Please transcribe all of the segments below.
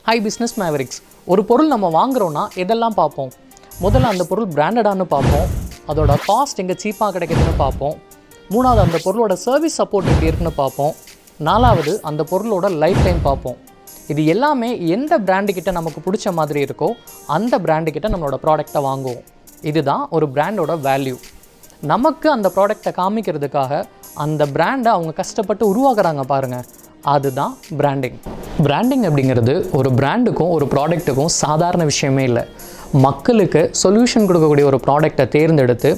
High business Mavericks. ஒரு பொருள் நம்ம வாங்குகிறோன்னா எதெல்லாம் பார்ப்போம்? முதல்ல அந்த பொருள் பிராண்டடானு பார்ப்போம், அதோட காஸ்ட் எங்கே சீப்பாக கிடைக்குதுன்னு பார்ப்போம், மூணாவது அந்த பொருளோட சர்வீஸ் சப்போர்ட் எப்படி இருக்குன்னு பார்ப்போம், நாலாவது அந்த பொருளோட லைஃப் டைம் பார்ப்போம். இது எல்லாமே எந்த பிராண்டுக்கிட்ட நமக்கு பிடிச்ச மாதிரி இருக்கோ அந்த பிராண்டுக்கிட்ட நம்மளோட ப்ராடக்டை வாங்குவோம். இதுதான் ஒரு பிராண்டோட வேல்யூ. நமக்கு அந்த ப்ராடக்டை காமிக்கிறதுக்காக அந்த பிராண்டை அவங்க கஷ்டப்பட்டு உருவாக்குறாங்க பாருங்கள், அதுதான் பிராண்டிங். பிராண்டிங் அப்படிங்கிறது ஒரு பிராண்டுக்கும் ஒரு ப்ராடக்ட்டுக்கும் சாதாரண விஷயமே இல்லை. மக்களுக்கு சொல்யூஷன் கொடுக்கக்கூடிய ஒரு ப்ராடக்டை தேர்ந்தெடுத்து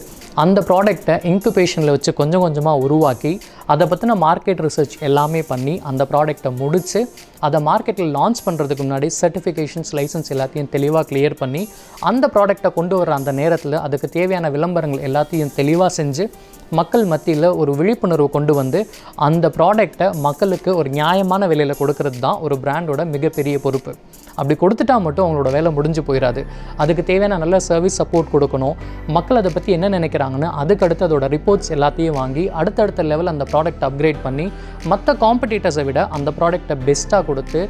அந்த ப்ராடக்டை இன்குபேஷனில் வச்சு கொஞ்சம் கொஞ்சமாக உருவாக்கி அதை பற்றின மார்க்கெட் ரிசர்ச் எல்லாமே பண்ணி அந்த ப்ராடக்டை முடித்து அதை மார்க்கெட்டில் லான்ச் பண்ணுறதுக்கு முன்னாடி சர்டிஃபிகேஷன்ஸ் லைசன்ஸ் எல்லாத்தையும் தெளிவாக கிளியர் பண்ணி அந்த ப்ராடக்டை கொண்டு வர அந்த நேரத்தில் அதுக்கு தேவையான விளம்பரங்கள் எல்லாத்தையும் தெளிவாக செஞ்சு மக்கள் மத்தியில் ஒரு விழிப்புணர்வு கொண்டு வந்து அந்த ப்ராடக்டை மக்களுக்கு ஒரு நியாயமான விலையில் கொடுக்கறது தான் ஒரு பிராண்டோட மிகப்பெரிய பொறுப்பு. அப்படி கொடுத்துட்டா மட்டும் அவங்களோட வேலை முடிஞ்சு போயிடாது. அதுக்கு தேவையான நல்ல சர்வீஸ் சப்போர்ட் கொடுக்கணும். மக்கள் அதை பற்றி என்ன நினைக்கிறாங்கன்னு அதுக்கடுத்து அதோட ரிப்போர்ட்ஸ் எல்லாத்தையும் வாங்கி அடுத்தடுத்த லெவல் அந்த ப்ராடக்ட் அப்கிரேட் பண்ணி மற்ற காம்படிட்டர்ஸை விட அந்த ப்ராடக்டை பெஸ்ட்டாக கொடுத்து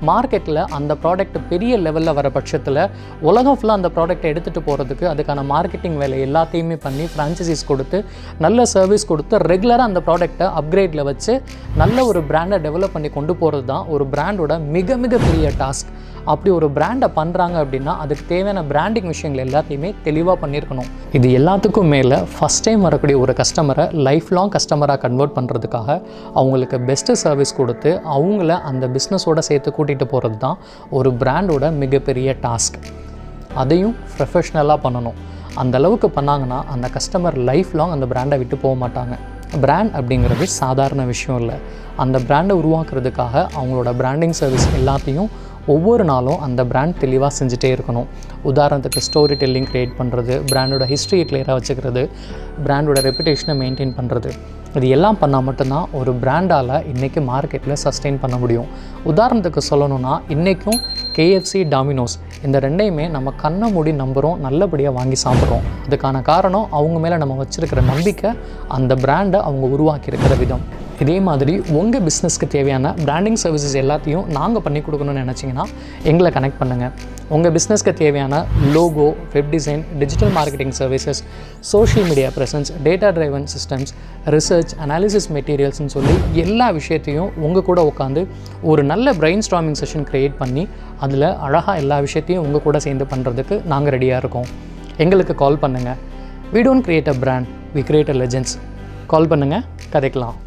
மார்க்கெட்டில் அந்த ப்ராடக்ட் பெரிய லெவலில் வர பட்சத்தில் உலகம் ஃபுல்லாக அந்த ப்ராடக்ட்டை எடுத்துகிட்டு போகிறதுக்கு அதுக்கான மார்க்கெட்டிங் வேலை எல்லாத்தையுமே பண்ணி ஃப்ரான்ச்சைசிஸ் கொடுத்து நல்ல சர்வீஸ் கொடுத்து ரெகுலராக அந்த ப்ராடக்ட்டை அப்கிரேடில் வச்சு நல்ல ஒரு பிராண்டை டெவலப் பண்ணி கொண்டு போகிறது தான் ஒரு பிராண்டோட மிக மிக பெரிய டாஸ்க். அப்படி ஒரு பிராண்டை பண்ணுறாங்க அப்படின்னா அதுக்கு தேவையான பிராண்டிங் விஷயங்கள் எல்லாத்தையுமே தெளிவாக பண்ணியிருக்கணும். இது எல்லாத்துக்கும் மேலே ஃபஸ்ட் டைம் வரக்கூடிய ஒரு கஸ்டமரை லைஃப் லாங் கஸ்டமராக கன்வெர்ட் பண்ணுறதுக்காக அவங்களுக்கு பெஸ்ட்டு சர்வீஸ் கொடுத்து அவங்கள அந்த பிஸ்னஸோடு சேர்த்து கூட்டிகிட்டு போகிறது தான் ஒரு பிராண்டோட மிகப்பெரிய டாஸ்க். அதையும் ப்ரொஃபஷ்னலாக பண்ணணும். அந்த அளவுக்கு பண்ணாங்கன்னா அந்த கஸ்டமர் லைஃப் லாங் அந்த பிராண்டை விட்டு போக மாட்டாங்க. பிராண்ட் அப்படிங்கிறது சாதாரண விஷயம் இல்லை. அந்த பிராண்டை உருவாக்குறதுக்காக அவங்களோட பிராண்டிங் சர்வீஸ் எல்லாத்தையும் ஒவ்வொரு நாளும் அந்த பிராண்ட் தெளிவாக செஞ்சுட்டே இருக்கணும். உதாரணத்துக்கு ஸ்டோரி டெல்லிங் க்ரியேட் பண்ணுறது, பிராண்டோட ஹிஸ்ட்ரியை கிளியராக வச்சுக்கிறது, பிராண்டோட ரெப்புடேஷனை மெயின்டைன் பண்ணுறது, இது எல்லாம் பண்ணால் மட்டும்தான் ஒரு பிராண்டால் இன்றைக்கி மார்க்கெட்டில் சஸ்டெயின் பண்ண முடியும். உதாரணத்துக்கு சொல்லணும்னா இன்றைக்கும் KFC, டாமினோஸ் இந்த ரெண்டையுமே நம்ம கண்ணை மூடி நம்புகிறோம், நல்லபடியாக வாங்கி சாப்பிட்றோம். அதுக்கான காரணம் அவங்க மேலே நம்ம வச்சுருக்கிற நம்பிக்கை, அந்த பிராண்டை அவங்க உருவாக்கியிருக்கிற விதம். இதே மாதிரி உங்கள் பிஸ்னஸ்க்கு தேவையான பிராண்டிங் சர்வீசஸ் எல்லாத்தையும் நாங்கள் பண்ணி கொடுக்கணும்னு நினச்சிங்கன்னா எங்களை கனெக்ட் பண்ணுங்கள். உங்கள் பிஸ்னஸ்க்கு தேவையான logo, web design, digital marketing services, social media presence, data driven systems, research, analysis மெட்டீரியல்ஸ்னு சொல்லி எல்லா விஷயத்தையும் உங்கள் கூட உட்காந்து ஒரு நல்ல பிரெயின் ஸ்டார்மிங் செஷன் க்ரியேட் பண்ணி அதில் அழகாக எல்லா விஷயத்தையும் உங்கள் கூட சேர்ந்து பண்ணுறதுக்கு நாங்கள் ரெடியாக இருக்கோம். எங்களுக்கு கால் பண்ணுங்கள். We don't create a brand, we create a legends. கால் பண்ணுங்கள், கதைக்கலாம்.